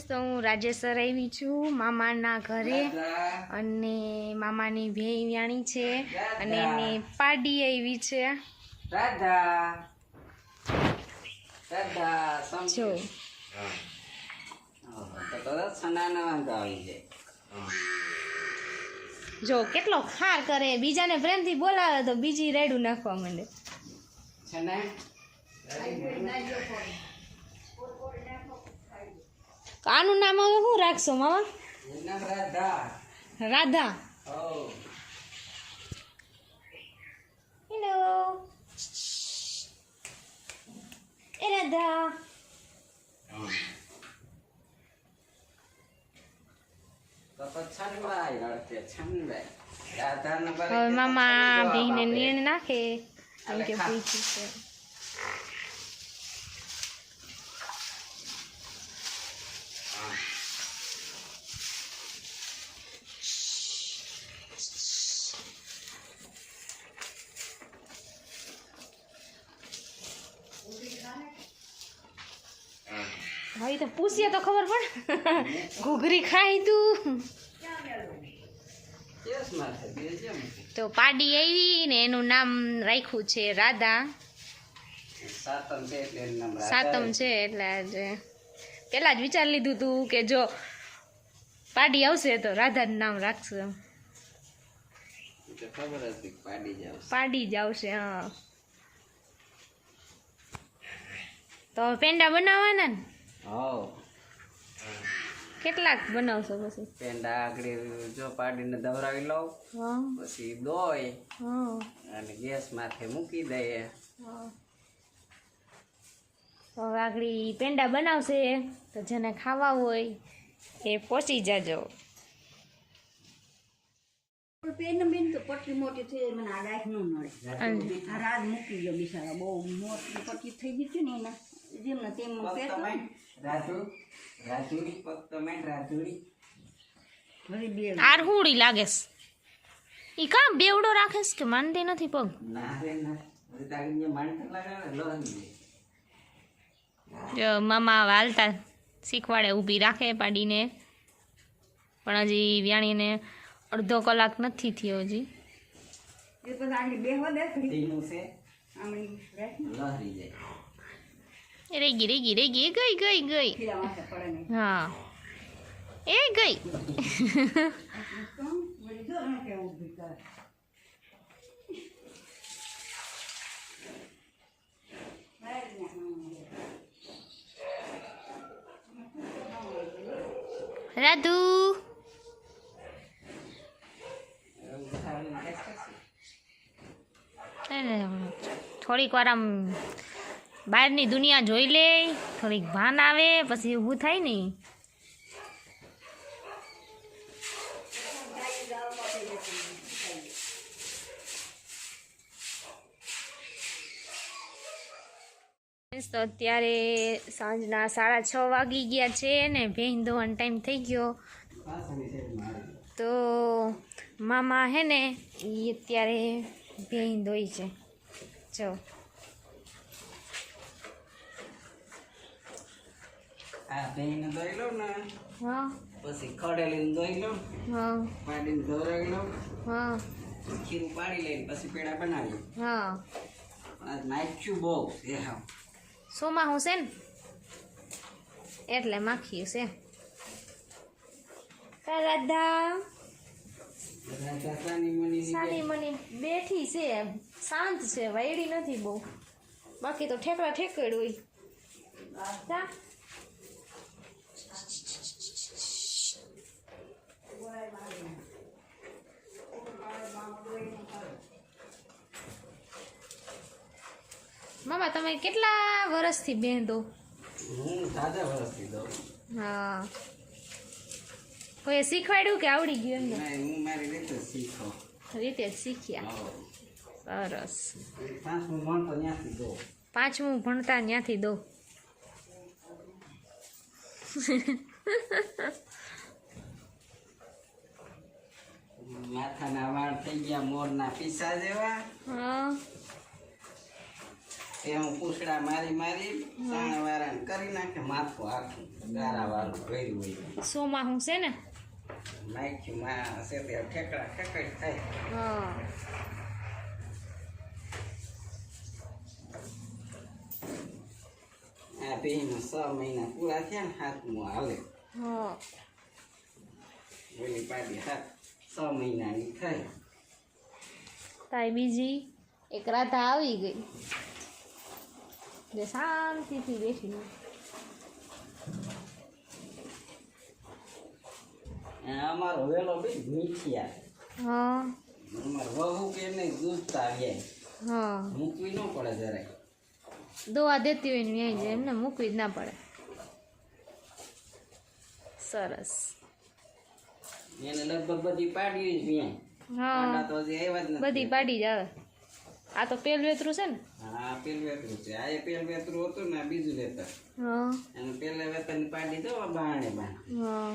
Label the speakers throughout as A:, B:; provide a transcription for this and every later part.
A: તો હું રાજેશ્વર આવી છું મામાના ઘરે અને મામાની ભેયાણી છે અને એની પાડી આવી છે જો જો કેટલો ખાર કરે બીજાને પ્રેમથી બોલાવે તો બીજી રેડું નાખવા માંડે આનું નામ હવે શું રાખશો મામા રાધા હેલો એ રાધા હવે મામા બેહીને નીણ નાખે કેમ કે પૂછ્યું છે ભાઈ તો પૂછીએ તો ખબર પડે ઘૂઘરી ખાઈ તું તો પાડી આવી ને એનું નામ રાખ્યું છે રાધા સાતમ છે એટલે આજે પેલા જ વિચાર લીધું તું કે જો પાડી આવશે તો રાધાનું નામ રાખશું પાડી જ આવશે હા તો પેંડા બનાવવાના ને કેટલાક બનાવશો પછી
B: પેંડા આગળ જો પાડીને દવરાવી લઉં પછી દોય અને ગેસ માથે મૂકી દઈએ
A: હવે આગળ પેંડા બનાવશે તો જેને ખાવા હોય એ પહોંચી જાજો
C: પેન બેન તો પટલી મોટી થઈ મને આ લાઈફ ન મળે આ રાત મૂકી ગયો બિચારા બહુ મોટી પટલી થઈ ગઈ હતી ને એના જેમને તેમ
A: આરહુડી લાગે ઈ કામ બેવડો રાખેસ કે માનતી નથી પગ જો મામા હાલતા શીખવાડે ઊભી રાખે પાડીને પણ હજી વ્યાણીને અડધો કલાક નથી થયો હજી રેગી ગઈ હા એ ગઈ રાધુ થોડીક વાર આમ બહારની દુનિયા જોઈ લે થોડીક ભાન આવે પછી ઊભું થાય ને તો અત્યારે સાંજના 6:30 વાગી ગયા છે ને ભેંસ દોવાનો ટાઈમ થઈ ગયો તો મામા હે ને એ અત્યારે ભેંસ દોઈ છે જો
B: આ ભેંને દોઈ લઉં ને
A: હા
B: પછી ખડેલીને દોઈ લઉં
A: હા
B: પાડીને ધોરાવી લઉં
A: હા
B: ખીરું પાડી લઈને પછી પેડા બનાવી
A: હા
B: નાખ્યું બહુ એ હા
A: સોમાં હું છે ને એટલે માખી છે રાધા સાની મની બેઠી છે શાંત છે વાયડી નથી બહુ બાકી તો ઠેકડા ઠેકડ હોય મામા તમે કેટલા વર્ષથી બેંધો
B: હું સાદા વર્ષથી દઉં
A: હા કોઈ શીખવાડ્યું કે આવડી ગયું એમને
B: હું મારી રીતે શીખો
A: રીતે જ શીખ્યા સરસ
B: પાંચમું ભણતો ત્યાંથી દો
A: 5મું ભણતા ત્યાંથી દો
B: માથાના વાળ થઈ ગયા મોરના પીસા જેવા
A: હા
B: હું પૂછડા મારી સાણા વાળાને કરી નાખે માથું આખું ગારા વાળું ભર્યું હોય
A: સોમાં હું છે ને
B: નાખ્યું માં છે તે ઠેકડા ઠેકડી થાય
A: હા
B: આ બેહીમાં 6 મહિના પૂરા થયા ને હાથમાં હાલે
A: હા
B: ઓલી પાડી 6 મહિનાની થઈ
A: તાઈ બીજી એક રાધા આવી ગઈ જે શાંતિથી બેઠી
B: અમારો વેલો બી મીઠિયા
A: હા
B: અમાર વહુ કે નહીં દૂધ તાવ્યા
A: હા
B: મૂકવી ન પડે જરાય
A: દવા દેતી હોય ને અહીં જાય એમને મૂકવી જ ના પડે સરસ
B: એને લગભગ બધી પાડી જ વ્યાય
A: હા
B: આના તો હજી આવ્યા જ નથી
A: બધી પાડી જ આવે આ તો પેલું વેતરું છે ને
B: હા પેલું વેતરું છે આ પેલું વેતરું હતું ને આ બીજું વેતર
A: હા
B: અને પેલા વેતરની પાડી દો બાણે બાણ
A: હા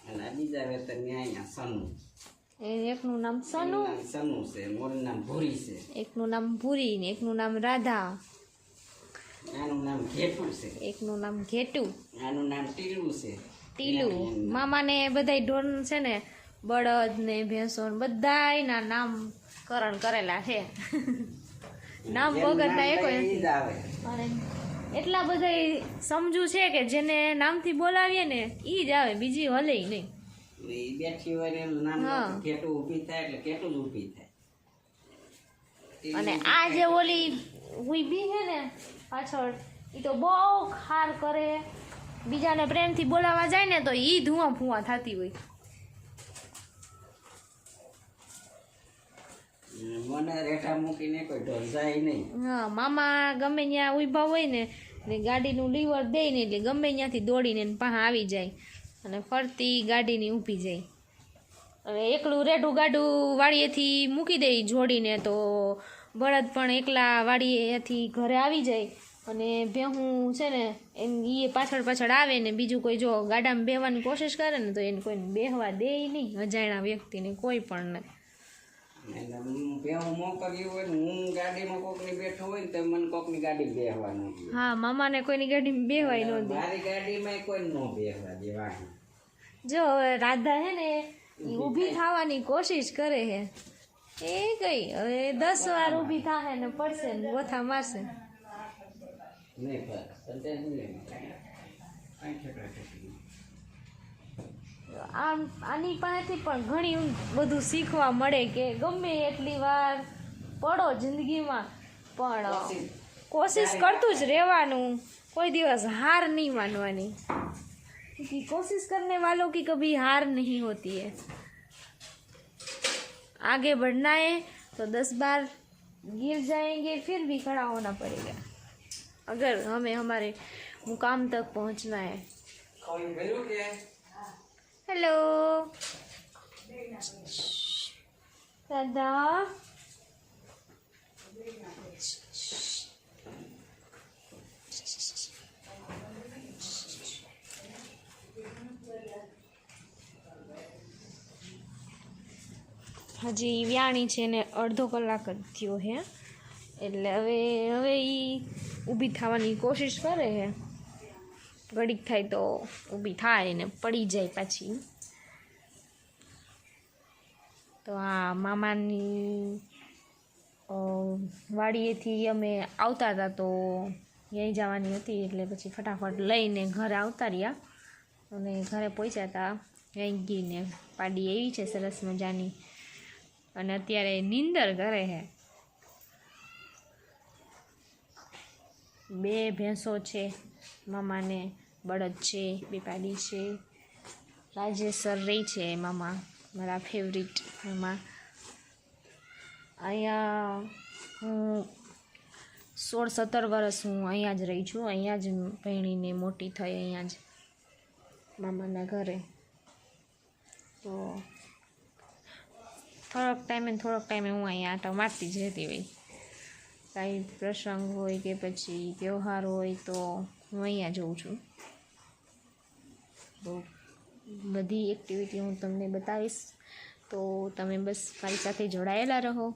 B: અને આ બીજા વેતરની અહીંયા સનુ
A: એકનું નામ સનુ
B: સનુ છે મોરું નામ ભૂરી છે
A: એકનું નામ ભૂરી ને એકનું નામ રાધા
B: આનું નામ ઘેટું છે
A: એકનું નામ ઘેટું
B: આનું નામ ટીલું છે
A: ટીલું મામાને બધાય ઢોર છે ને બળદ ને ભેંસો ને બધાયના નામકરણ કરેલા છે નામ વગરના એ કોઈ નથી
B: ઈ જ આવે
A: અને એટલા બધા સમજુ છે કે જેને નામથી બોલાવીએ ને ઈ જ આવે બીજી હલે નહીં
B: ઈ બેઠી હોય ને એનું નામ
A: હા.
B: ઘેટું ઊભી થાય એટલે ઘેટું જ ઊભી થાય
A: અને આ જે ઓલી ઉભી છે ને પાછળ એ તો બહુ ખાર કરે બીજાને પ્રેમથી બોલાવા જાય ને તો ઈ ધુઆ ફુઆ થતી હોય
B: મને રેઠા મૂકીને કોઈ ઢોર જાય નહીં
A: હા મામા ગમે ત્યાં ઊભા હોય ને ગાડીનું લીવર દે ને એટલે ગમે ત્યાંથી દોડીને એને પાસે આવી જાય અને ફરતી ગાડીની ઊભી જાય હવે એકલું રેઢું ગાડું વાડીએથી મૂકી દે જોડીને તો બળદ પણ એકલા વાડીએથી ઘરે આવી જાય અને ભેહું છે ને એ પાછળ પાછળ આવે ને બીજું કોઈ જો ગાડામાં બેહવાની કોશિશ કરે ને તો એને કોઈને બેહવા દે નહીં અજાણ્યા વ્યક્તિને કોઈ પણ નહીં
B: એટલે બેહું મોકલ્યું હોય ને હું ગાડીમાં કોકની બેઠો હોય ને તો મને કોકની ગાડી બેહવાનું
A: હા મામાને કોઈની ગાડીમાં બેહવાય ન દે
B: મારી ગાડીમાં કોઈ ન બેહવા દેવાનું
A: જો હવે રાધા હે ને ઈ ઊભી થવાની કોશિશ કરે હે એ કઈ હવે 10 વાર ઊભી થાહે ને પડશે ને ગોથા મારશે
B: નહીં પણ નહીં
A: આમ આની પાસેથી પણ ઘણી બધું શીખવા મળે કે ગમે એટલી વાર પડો જિંદગીમાં પણ કોશિશ કરતું જ રહેવાનું કોઈ દિવસ હાર નહીં માનવાની क्योंकि कोशिश करने वालों की कभी हार नहीं होती है आगे बढ़ना है तो 10 बार गिर जाएंगे फिर भी खड़ा होना पड़ेगा अगर हमें हमारे मुकाम तक पहुंचना है
B: કોઈ ગયું કે
A: हेलो दादा હજી વ્યાણી છે ને અડધો કલાક જ થયો હે એટલે હવે એ ઊભી થવાની કોશિશ કરે છે ઘડીક થાય તો ઊભી થાય ને પડી જાય પાછી તો આ મામાની વાડીએથી અમે આવતા હતા તો અહીં જવાની હતી એટલે પછી ફટાફટ લઈને ઘરે આવતા રહ્યા અને ઘરે પહોંચ્યા હતા અહીં ગઈને પાડી એવી છે સરસ મજાની અને અત્યારે નીંદર કરે છે 2 ભેંસો છે મામાને બળદ છે 2 પાડી છે રાજેસર રહી છે મામા મારા ફેવરિટ મામા અહીંયા હું 16-17 વર્ષ હું અહીંયા જ રહી છું અહીંયા જ ભણીને મોટી થઈ અહીંયા જ મામાના ઘરે તો થોડોક ટાઈમે હું અહીંયા આટા મારતી જ રહેતી હોય કાંઈ પ્રસંગ હોય કે પછી તહેવાર હોય તો હું અહીંયા જઉં છું તો બધી એક્ટિવિટી હું તમને બતાવીશ તો તમે બસ મારી સાથે જોડાયેલા રહો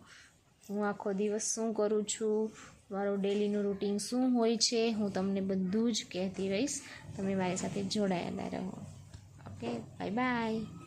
A: હું આખો દિવસ શું કરું છું મારું ડેલીનું રૂટીન શું હોય છે હું તમને બધું જ કહેતી રહીશ. તમે મારી સાથે જોડાયેલા રહો. Okay, bye bye.